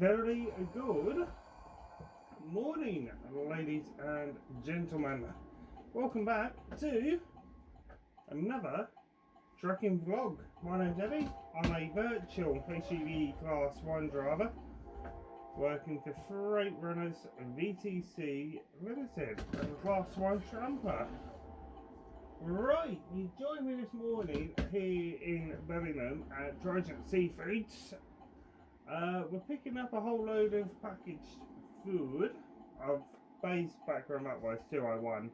Very good morning, ladies and gentlemen. Welcome back to another trucking vlog. My name's Eddie. I'm a virtual HGV Class 1 driver working for Freight Runners VTC Limited. I'm a Class 1 tramper. Right, you joined me this morning here in Bellingham at Trident Seafoods. We're picking up a whole load of packaged food. I've based background that was 201.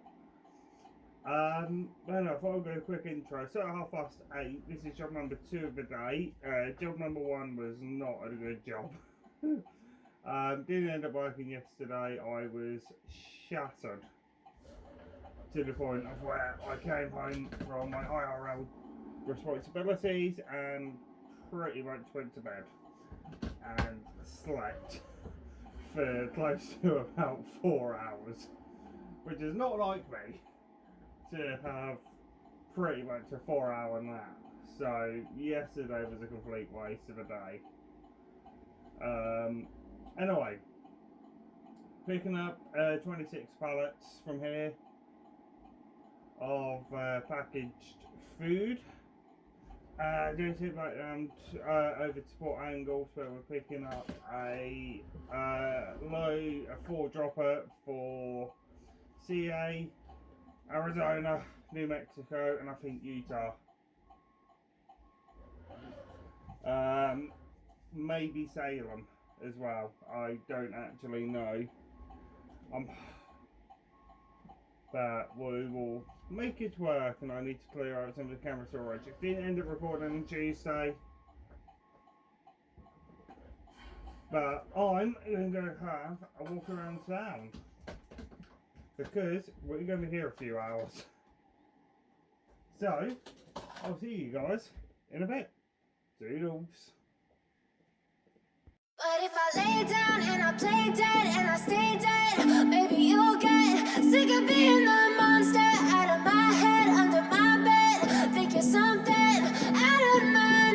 Then I thought I'd go a quick intro. So at 8:30, this is job number 2 of the day. Job number 1 was not a good job. Didn't end up working yesterday. I was shattered to the point of where I came home from my IRL responsibilities and pretty much went to bed and slept for close to about 4 hours, which is not like me to have pretty much a 4-hour nap. So yesterday was a complete waste of a day. Anyway, picking up 26 pallets from here of packaged food. Going to back down over to Port Angles, where we're picking up a 4-dropper for CA, Arizona, New Mexico, and I think Utah. Maybe Salem as well. I don't actually know. But we will make it work, and I need to clear out some of the camera storage. It didn't end up recording on Tuesday, but I'm going to have a walk around town because we're going to be here a few hours. So I'll see you guys in a bit. Doodles. But if I lay down and I play dead and I stay dead, maybe you'll get sick of being the monster out of my head, under my bed. Think you're something out of my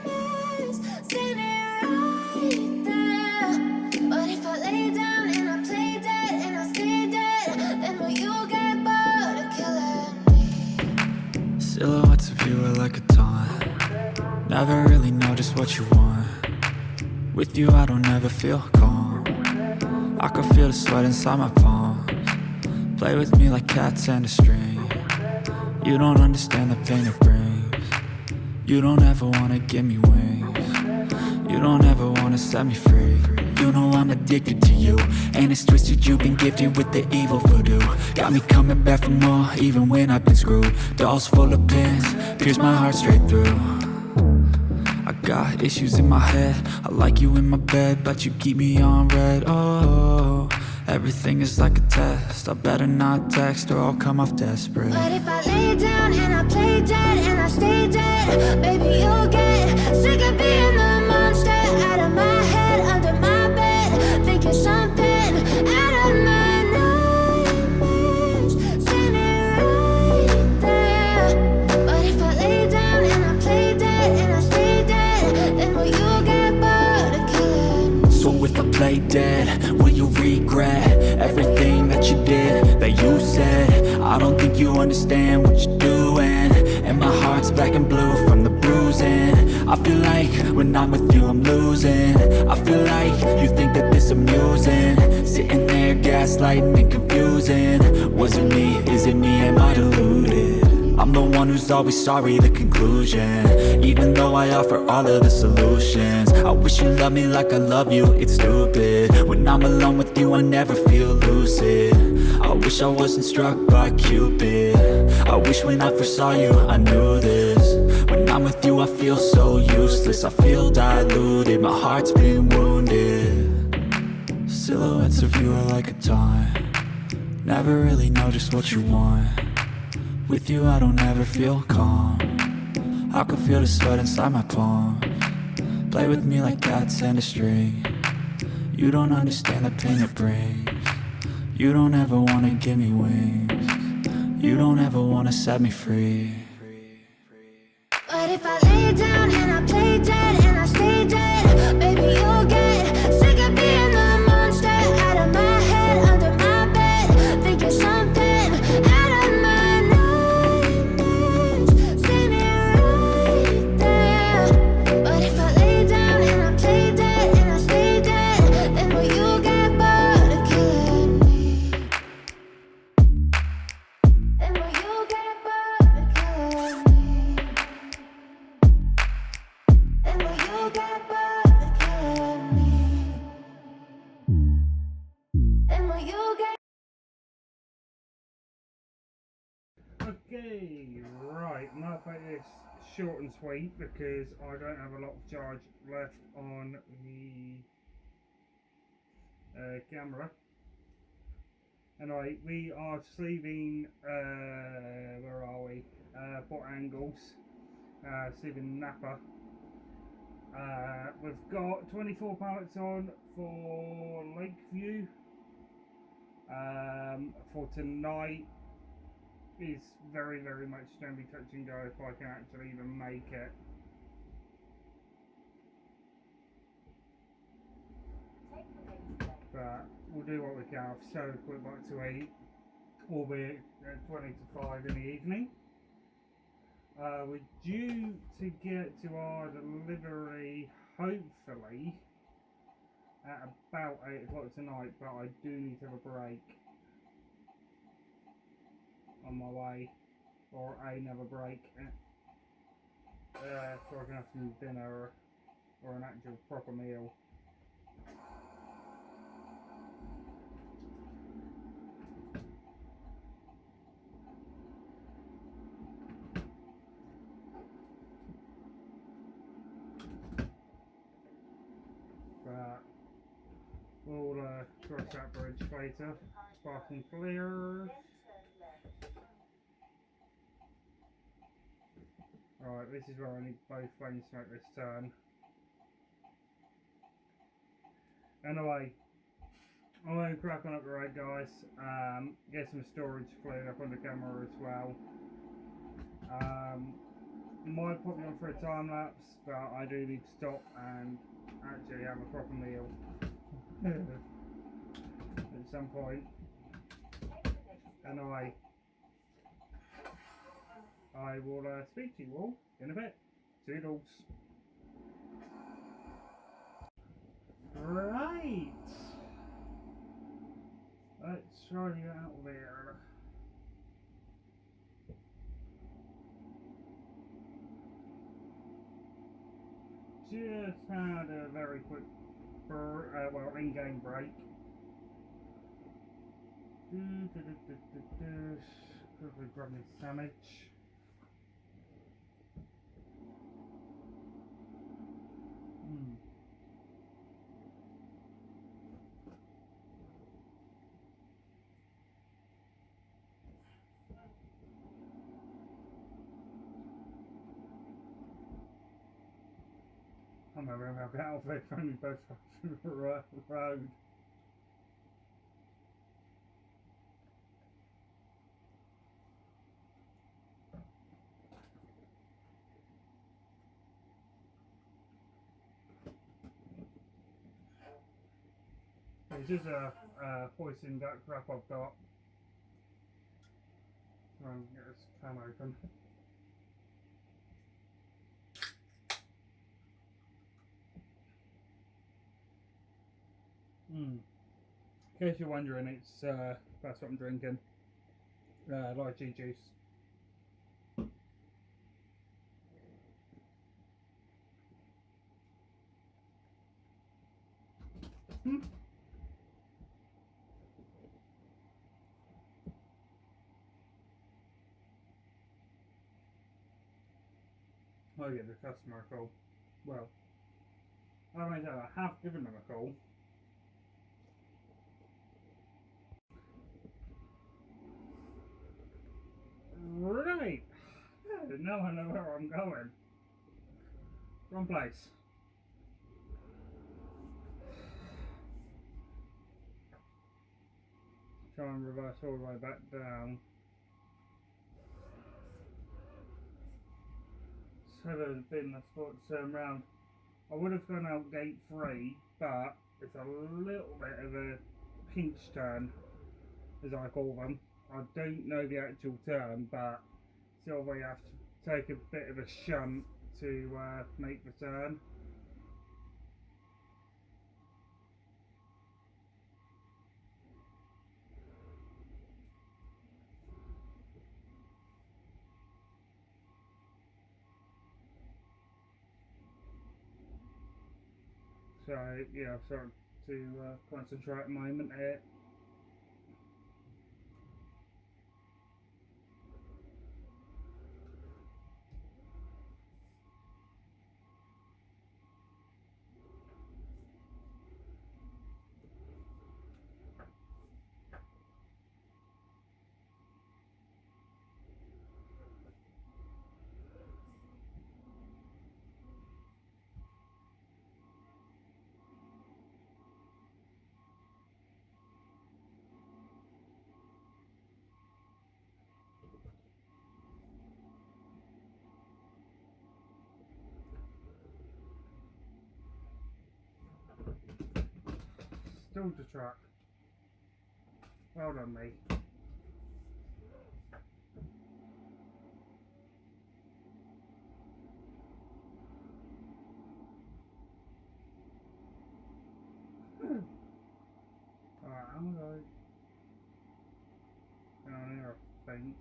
nightmares, standing right there. But if I lay down and I play dead and I stay dead, then will you get bored of killing me? Silhouettes of you are like a taunt. Never really know just what you want. With you I don't ever feel calm. I can feel the sweat inside my palms. Play with me like cats and a string. You don't understand the pain it brings. You don't ever wanna give me wings. You don't ever wanna set me free. You know I'm addicted to you, and it's twisted, you've been gifted with the evil voodoo. Got me coming back for more, even when I've been screwed. Dolls full of pins, pierce my heart straight through. I got issues in my head, I like you in my bed, but you keep me on red. Oh, everything is like a test. I better not text or I'll come off desperate. But if I lay down and I play dead and I stay dead, maybe you'll get sick of being the monster out of my head, under my bed. Think you're something out of my nightmares, standing right there. But if I lay down and I play dead and I stay dead, then will you get bored of killing me? So if I play dead, will you regret everything that you did, that you said? I don't think you understand what you're doing, and my heart's black and blue from the bruising. I feel like when I'm with you I'm losing. I feel like you think that this amusing, sitting there gaslighting and confusing. Was it me? Is it me? Am I deluded? I'm the one who's always sorry, the conclusion. Even though I offer all of the solutions, I wish you loved me like I love you, it's stupid. When I'm alone with you I never feel lucid. I wish I wasn't struck by Cupid. I wish when I first saw you I knew this. When I'm with you I feel so useless, I feel diluted, my heart's been wounded. Silhouettes of you are like a taunt. Never really know just what you want. With you I don't ever feel calm. I can feel the sweat inside my palms. Play with me like cats and a string. You don't understand the pain it brings. You don't ever wanna give me wings. You don't ever wanna set me free. But if I lay down and I play dead and I stay dead, maybe you'll get Okay, right, I'm going to make this short and sweet because I don't have a lot of charge left on the camera. Anyway, we are sleeving, where are we? Port Angles, sleeving Napa. We've got 24 pallets on for Lakeview. For tonight is very much going to be touch and go if I can actually even make it. But we'll do what we can. I've so quick back to eat, albeit at 20 to 5 in the evening. We're due to get to our delivery hopefully at about 8 o'clock tonight, but I do need to have a break on my way, or another break, so I can have some dinner or an actual proper meal. But we'll cross that bridge later. Sparking clear. Right, this is where I need both lanes to make this turn. Anyway, I'm going to crack on up the road, guys. Get some storage cleared up on the camera as well. Might put me on for a time lapse, but I do need to stop and actually have a proper meal at some point. Anyway, I will speak to you all in a bit. Toodles. Right. Let's try you out there. Just had a very quick, in-game break. Quickly grab me a sandwich. I'm over and I've got outfit from me both sides of the road. It's just a hoisting that crap I've got. Try and get this can open. In case you're wondering, it's that's what I'm drinking. Lychee juice. I give the customer a call. Well, I have given them a call. Right. Now I know where I'm going. Wrong place. Try and reverse all the way back down. So there's been a spot to turn round. I would have gone out gate 3, but it's a little bit of a pinch turn, as I call them. I don't know the actual term, but still we have to take a bit of a shunt to make the turn. So yeah, I've started to concentrate at the moment here. stalled the truck. Well done, me. Alright, I'm gonna go down here, I think.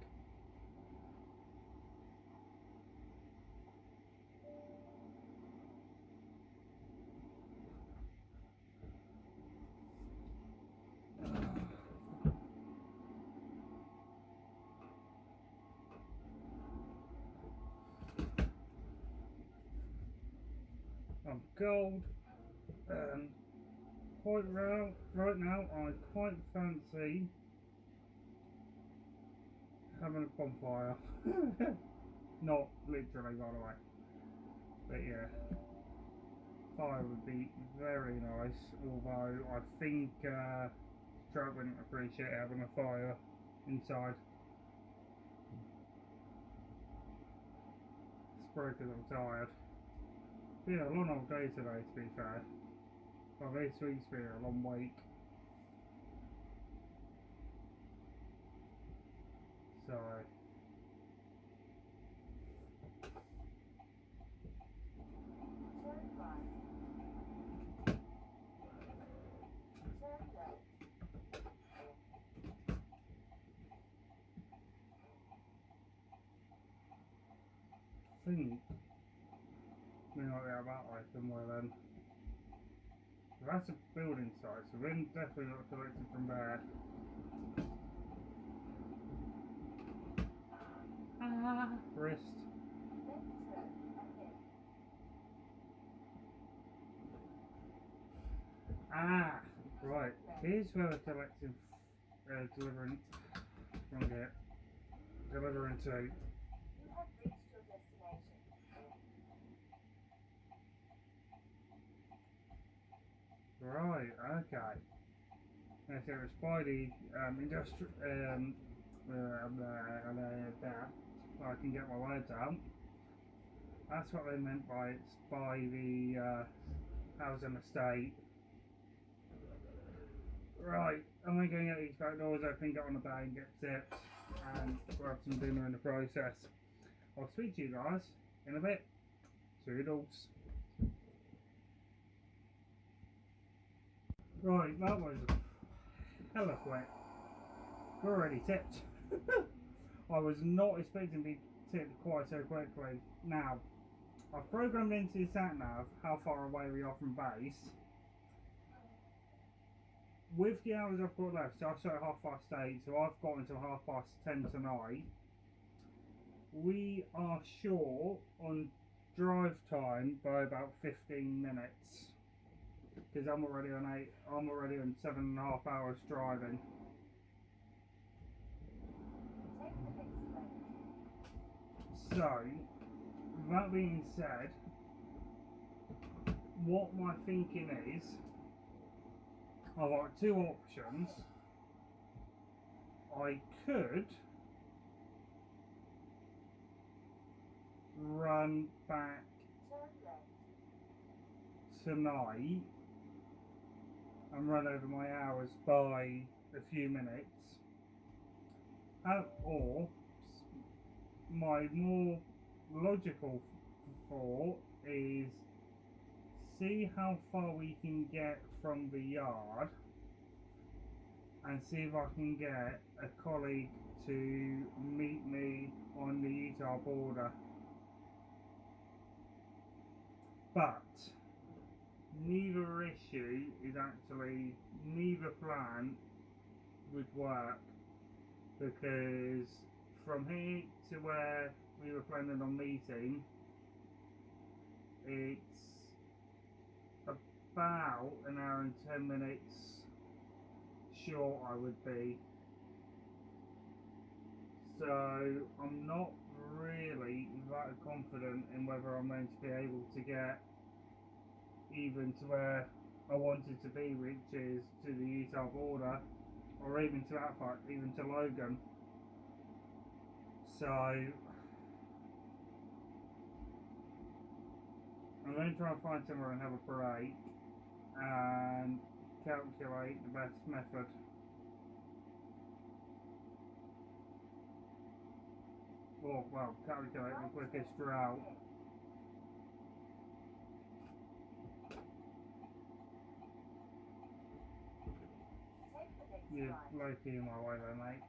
I'm cold and quite right now I quite fancy having a bonfire. Not literally, by the way, but yeah, fire would be very nice, although I think truck wouldn't appreciate having a fire inside. It's probably because I'm tired. Yeah, a long old day today, to be fair. Well, this week's been a long week. So I think we might be about like somewhere then. So that's a building site, so we're definitely not collecting from there. Wrist. Right. Here's where we're collecting, delivering from here. Delivering to. You have reached your destination. Right, okay. So it's by the industrial, I can get my words out. That's what they meant by it's by the housing estate. Right, I'm going to get these back doors open, get on the bag, get tips, and grab some dinner in the process. I'll speak to you guys in a bit. Toodles. Right, that was hella quick. Already tipped. I was not expecting to be tipped quite so quickly. Now, I've programmed into the sat nav how far away we are from base. With the hours I've got left, so I started at 8:30, so I've got until 10:30 tonight. We are short on drive time by about 15 minutes. Because I'm already on 7.5 hours driving. So, that being said, what my thinking is, I've got two options. I could run back tonight and run over my hours by a few minutes, or my more logical thought is see how far we can get from the yard and see if I can get a colleague to meet me on the Utah border. But neither issue is actually, neither plan would work, because from here to where we were planning on meeting, it's about an hour and 10 minutes short I would be. So I'm not really that confident in whether I'm going to be able to get even to where I wanted to be, which is to the Utah border, or even to that part, even to Logan. So I'm going to try and find somewhere and have a break and calculate the best method. Or, well, calculate the quickest route. You're low-key in my way there, mate.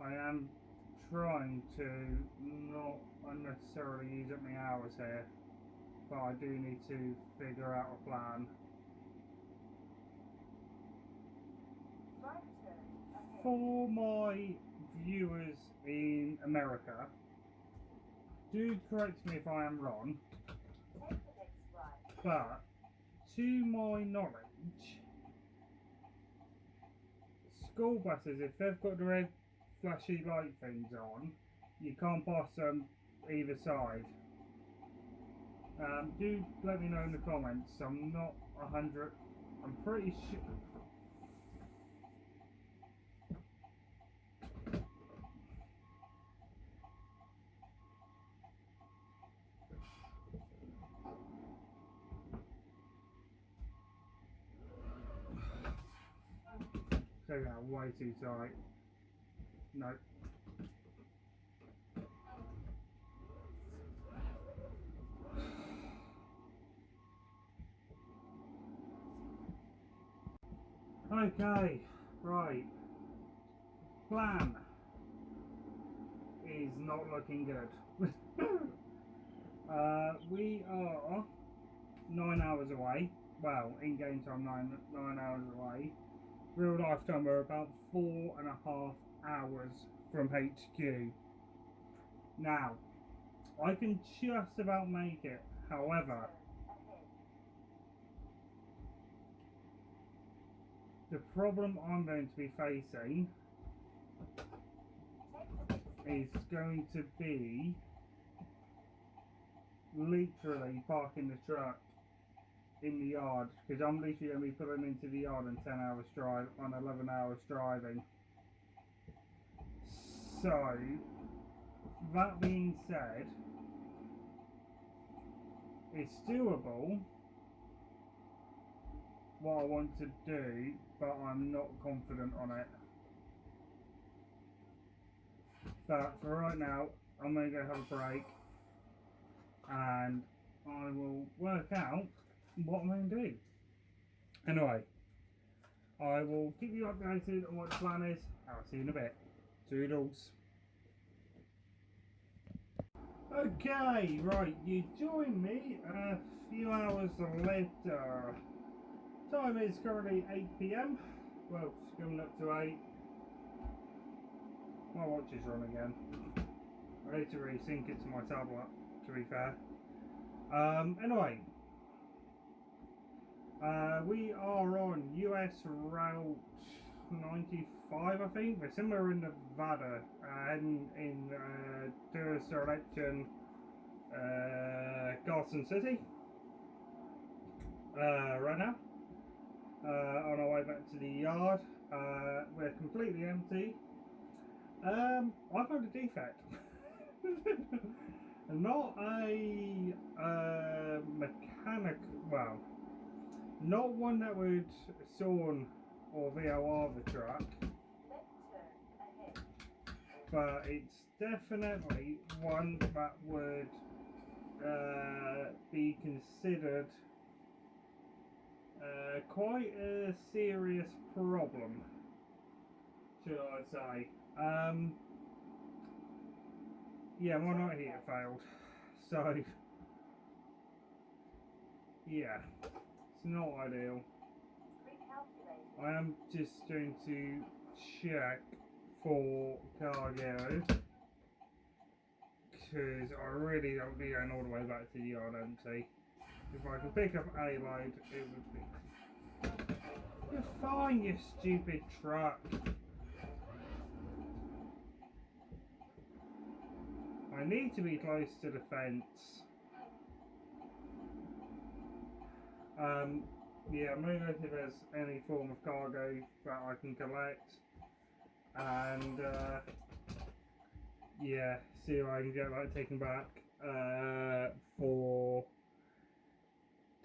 I am trying to not unnecessarily use up my hours here, but I do need to figure out a plan. For my viewers in America, do correct me if I am wrong, but to my knowledge, school buses, if they've got the red flashy light things on, you can't pass them either side. Do let me know in the comments. I'm not 100. I'm pretty sure. Taking that way too tight. No. Okay, right. Plan is not looking good. We are 9 hours away. Well, in game time, 9 hours away. Real life time, we're about 4.5 hours from HQ. Now, I can just about make it. However, the problem I'm going to be facing is going to be literally parking the truck in the yard, because I'm literally going to be pulling into the yard on 10 hours drive, on 11 hours driving. So, that being said, it's doable what I want to do, but I'm not confident on it. But for right now, I'm going to go have a break and I will work out what I'm going to do. Anyway, I will keep you updated on what the plan is. I'll see you in a bit. Toodles. Okay, right, you join me a few hours later. Time is currently 8 PM. Well, it's coming up to 8. My watch is run again. I need to resync it to my tablet, to be fair. Anyway. We are on US Route 95, I think. We're somewhere in Nevada, heading in tourist direction, Carson City. Right now. On our way back to the yard. We're completely empty. I've got a defect. Not a mechanic, well, not one that would sawn or VOR the truck, but it's definitely one that would be considered quite a serious problem, should I say. Yeah, my night heater failed, so yeah, it's not ideal. I am just going to check for cargo, because I really don't be going all the way back to the yard empty. If I can pick up a load, it would be... You're fine, you stupid truck. I need to be close to the fence. Yeah, I'm going to look if there's any form of cargo that I can collect, and yeah, see if I can get that taken back for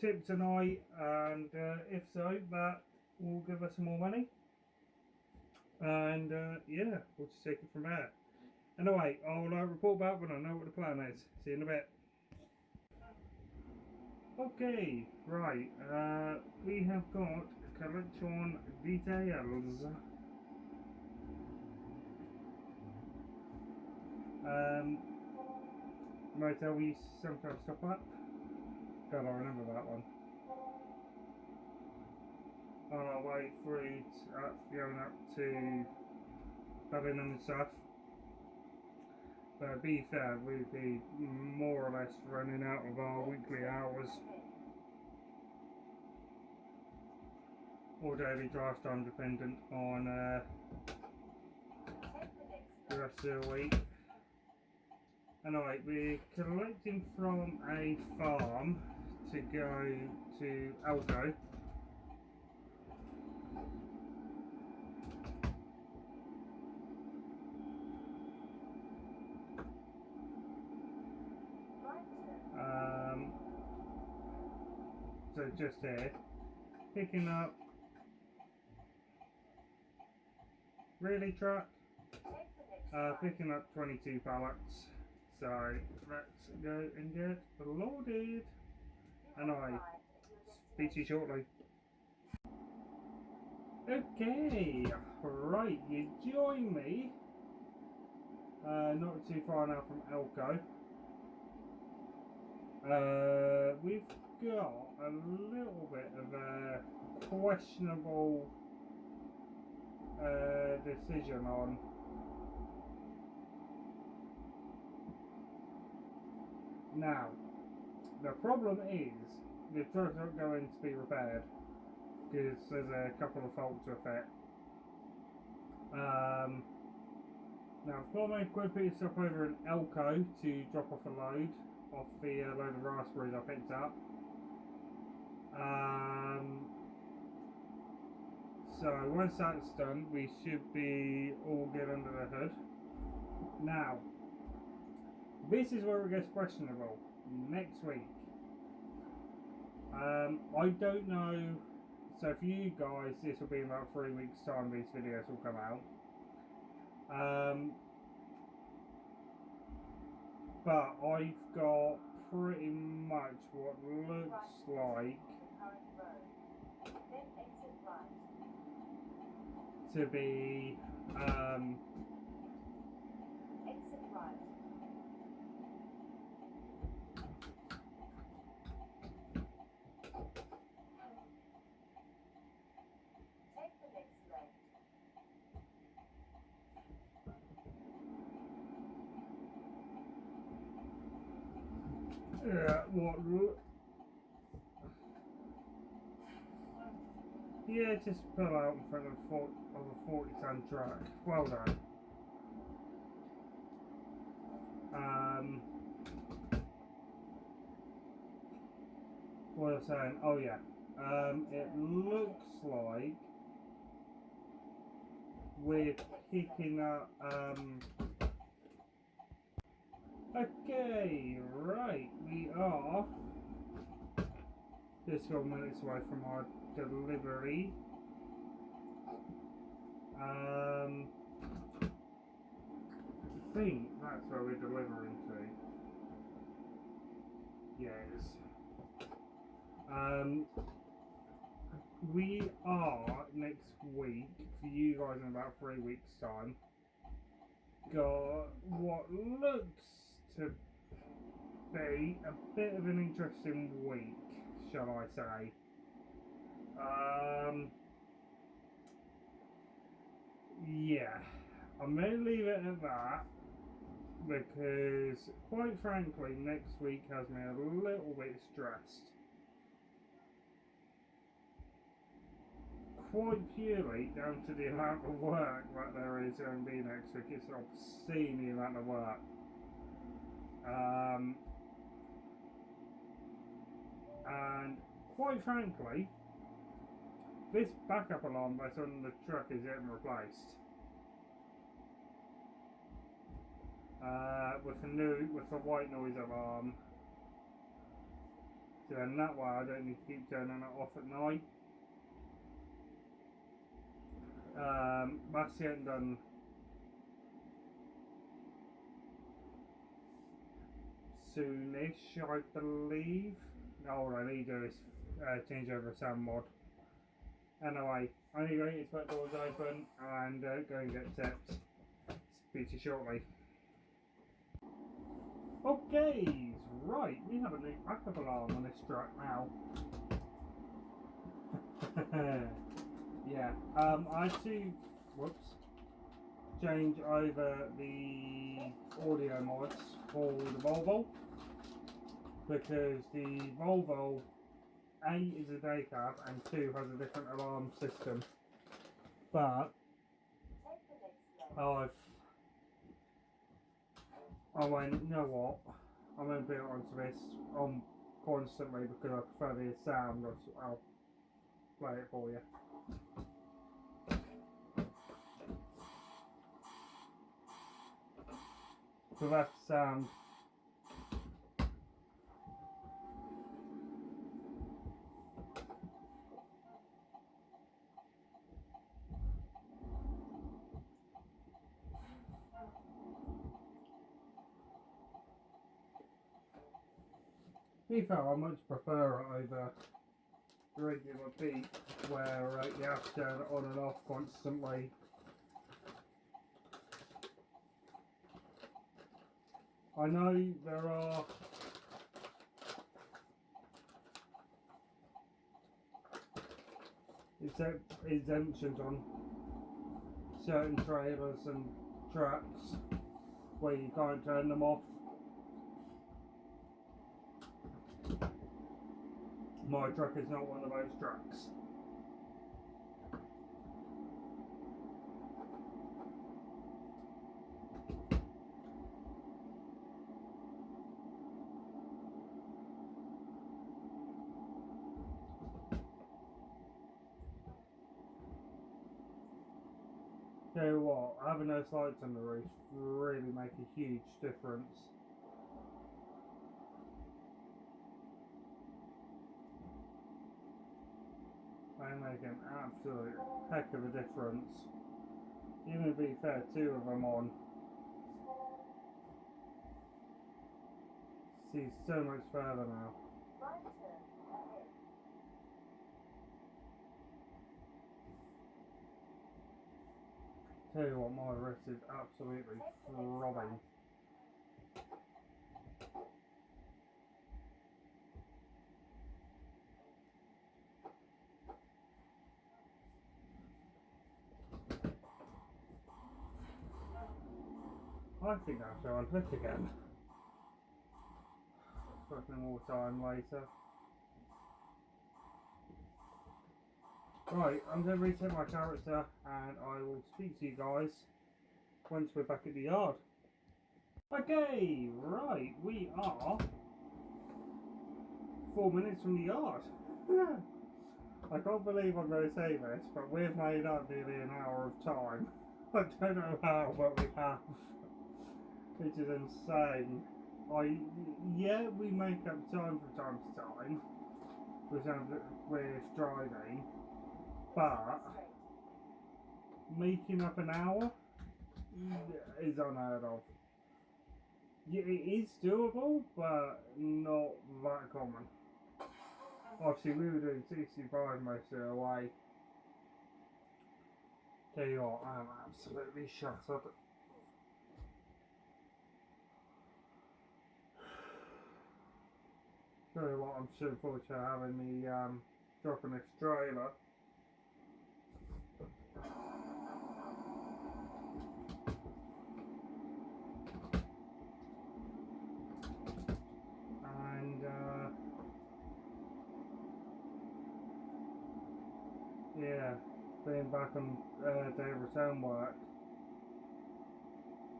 tip tonight, and if so, that will give us some more money, and yeah, we'll just take it from there. Anyway, I'll report back when I know what the plan is. See you in a bit. Okay, right, we have got collection details. Motel we sometimes stop up. God, I remember that one. On our way through going up to Birmingham and stuff. But to be fair, we'd be more or less running out of our weekly hours or daily drive time, dependent on the rest of the week. Anyway, we're collecting from a farm to go to Elko. So just here, picking up, really truck, picking up 22 pallets. So let's go and get loaded, and I speak to you shortly. Okay, right, you join me, not too far now from Elko. We've got a little bit of a questionable decision on now. The problem is the truck's not going to be repaired because there's a couple of faults with it. Now I've got my equipment up over in Elko to drop off a load off the load of raspberries I picked up. So once that's done, we should be all good under the hood. Now, this is where it gets questionable. Next week, I don't know. So for you guys, this will be in about 3 weeks' time. These videos will come out. But I've got pretty much what looks like to be yeah, just pull out in front of a 40-ton truck. Well done. What was I saying? Oh yeah. It looks like we're picking up. Okay, right. We are just 4 minutes away from our delivery. I think that's where we're delivering to. Yes. We are next week, for you guys in about 3 weeks' time, got what looks to be a bit of an interesting week, shall I say. Yeah, I'm going to leave it at that, because quite frankly next week has me a little bit stressed. Quite purely down to the amount of work that there is going to be next week. It's obscene the amount of work. And quite frankly, this backup alarm that's on the truck is getting replaced. With a white noise alarm. So then that way I don't need to keep turning it off at night. That's getting done soonish, I believe. All I need to do is change over a sound mod. Anyway, I need to go get the doors open and go and get set. Speak to you shortly. Okay, right, we have a new backup alarm on this truck now. Yeah, I had to, change over the audio mods for the Volvo, because the Volvo A is a day cab and 2 has a different alarm system, but I went, you know what, I'm going to put it onto this on constantly because I prefer the sound. I'll play it for you. So that's sound. To be fair, I much prefer it over the regular beat where you have to turn it on and off constantly. I know there are exemptions on certain trailers and trucks where you can't turn them off. My truck is not one of those trucks. Tell you what, having those lights on the roof really make a huge difference. They make an absolute heck of a difference. Even to be fair, 2 of them on. See so much further now. Tell you what, my wrist is absolutely throbbing. I think I shall unhook again. Fucking more time later. Right, I'm going to reset my character and I will speak to you guys once we're back at the yard. Okay, right, we are 4 minutes from the yard. I can't believe I'm going to say this, but we've made up nearly an hour of time. I don't know how, but we have. Which is insane. Yeah, we make up time from time to time with driving, but making up an hour is unheard of. Yeah, it is doable, but not that common. Obviously, we were doing 65 most of the way. Tell you what, I am absolutely shut up. Tell you what, I'm so fortunate having me dropping this trailer. And yeah, being back on day of return work.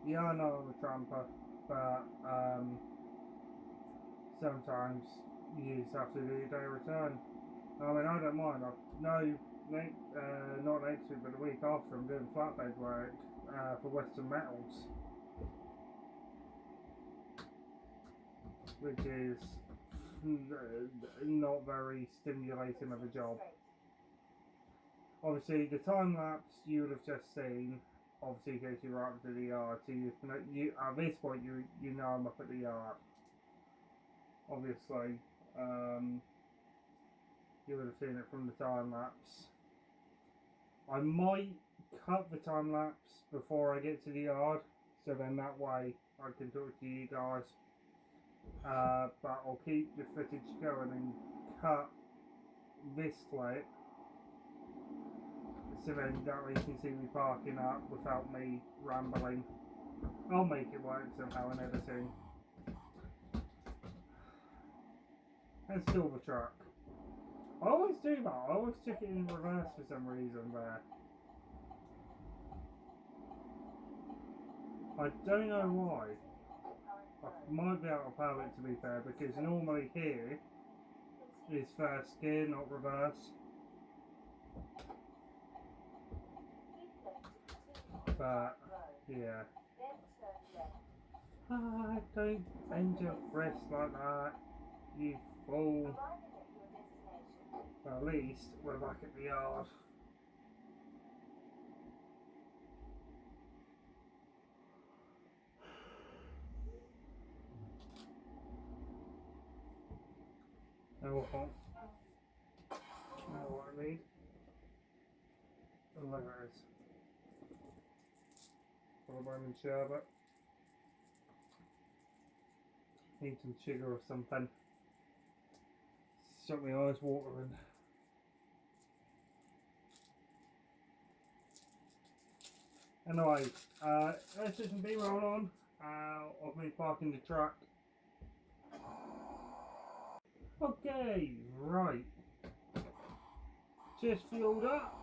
Yeah, I know I'm a tramper, but sometimes you just have to do your day return. I mean, I don't mind. Not next week, but the week after, I'm doing flatbed work for Western Metals, which is not very stimulating of a job. Obviously, the time lapse you would have just seen, obviously, takes you right up to the yard. So you at this point, you know I'm up at the yard. Obviously, you would have seen it from the time lapse. I might cut the time lapse before I get to the yard, so then that way I can talk to you guys. But I'll keep the footage going and cut this clip, so then that way you can see me parking up without me rambling. I'll make it work somehow in editing. And still the truck. I always do that. I always took it in reverse for some reason there. I don't know why. I might be out of habit, to be fair, because normally here is first gear, not reverse. But yeah. Don't bend your wrist like that, you fool. Well, at least we're back at the yard. Oh, know what I need? Deliveries. Lemon sherbet. Need some sugar or something. Stop my eyes watering. Anyway, let's do some B-roll on. Of me parking the truck. Okay, right. Just fueled up.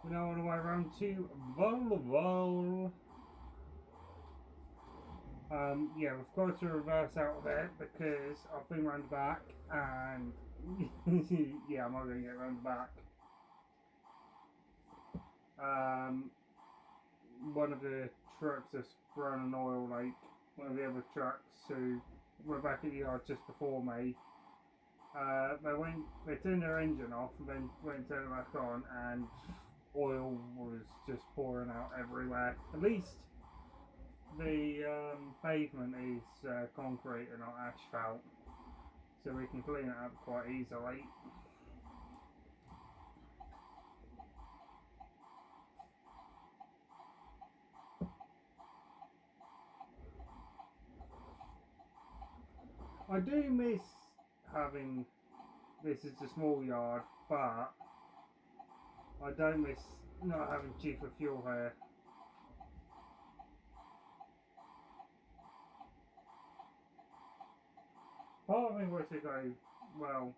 We're now on the way around to Volvo. Yeah, we've got to reverse out of it because I've been round the back and yeah, I'm not going to get round the back. One of the trucks has run an oil leak. One of the other trucks who were back at the yard just before me. They turned their engine off and then went and turned it back on, and oil was just pouring out everywhere. At least the pavement is concrete and not asphalt, so we can clean it up quite easily. I do miss having this as a small yard, but I don't miss not having cheaper fuel here. Part of me wants to go, well,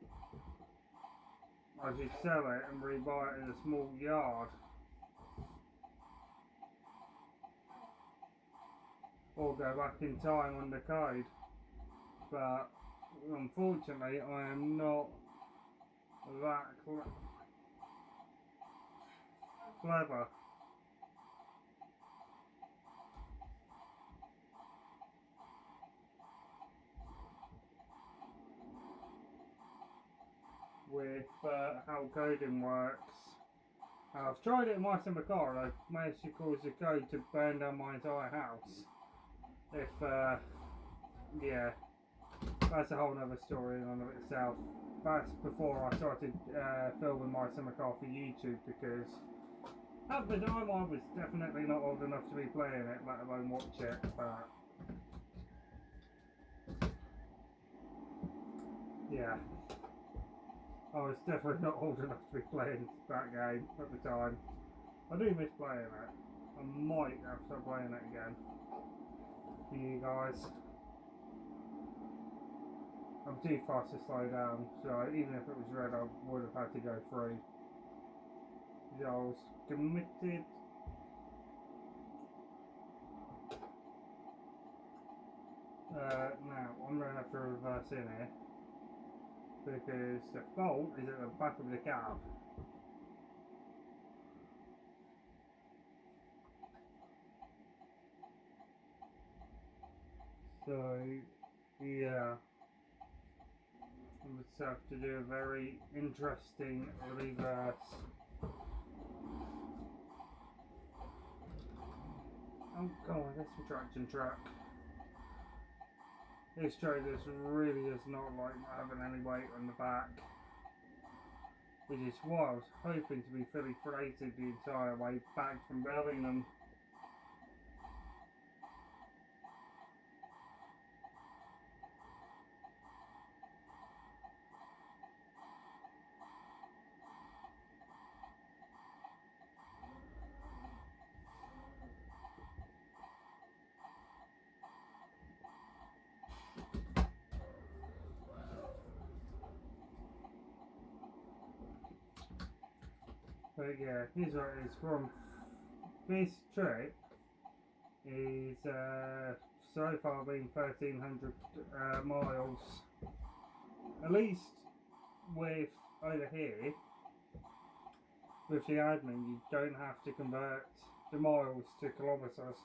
I should sell it and rebuy it in a small yard. Or go back in time on the code. But unfortunately I am not that clever. With how coding works. I've tried it in my summer car and I managed to cause the code to burn down my entire house. If yeah, that's a whole other story in and of itself. That's before I started filming my summer car for YouTube, because at the time I was definitely not old enough to be playing it, let alone watch it, but yeah, I was definitely not old enough to be playing that game at the time. I do miss playing it. I might have to start playing it again for you guys. I'm too fast to slow down, so even if it was red I would have had to go through. I was committed. Now, I'm going to have to reverse in here because the fault is at the back of the cab. So, yeah, I would have to do a very interesting reverse. Oh god, that's the traction track. This trailer really does not like having any weight on the back, which is why I was hoping to be fully freighted the entire way back from Birmingham. But yeah, here's what it is from this trip is so far been 1,300 miles. At least with over here, with the admin, you don't have to convert the miles to kilometres.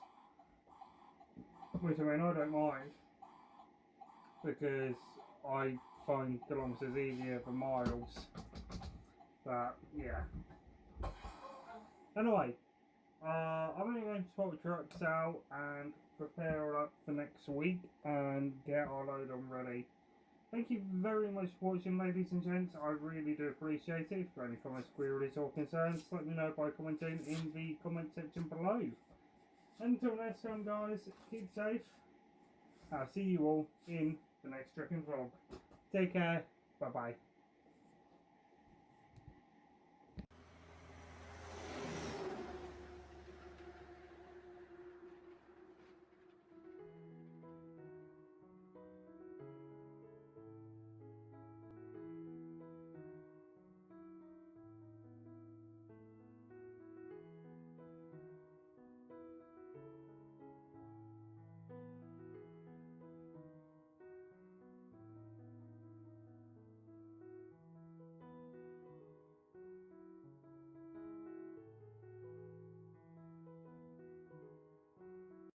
Which I mean, I don't mind because I find kilometres easier than miles. But yeah. Anyway, I'm only going to swap the trucks out and prepare it up for next week and get our load on ready. Thank you very much for watching, ladies and gents. I really do appreciate it. If you've got any comments, queries or concerns, let me know by commenting in the comment section below. Until next time guys, keep safe. I'll see you all in the next trucking vlog. Take care. Bye bye.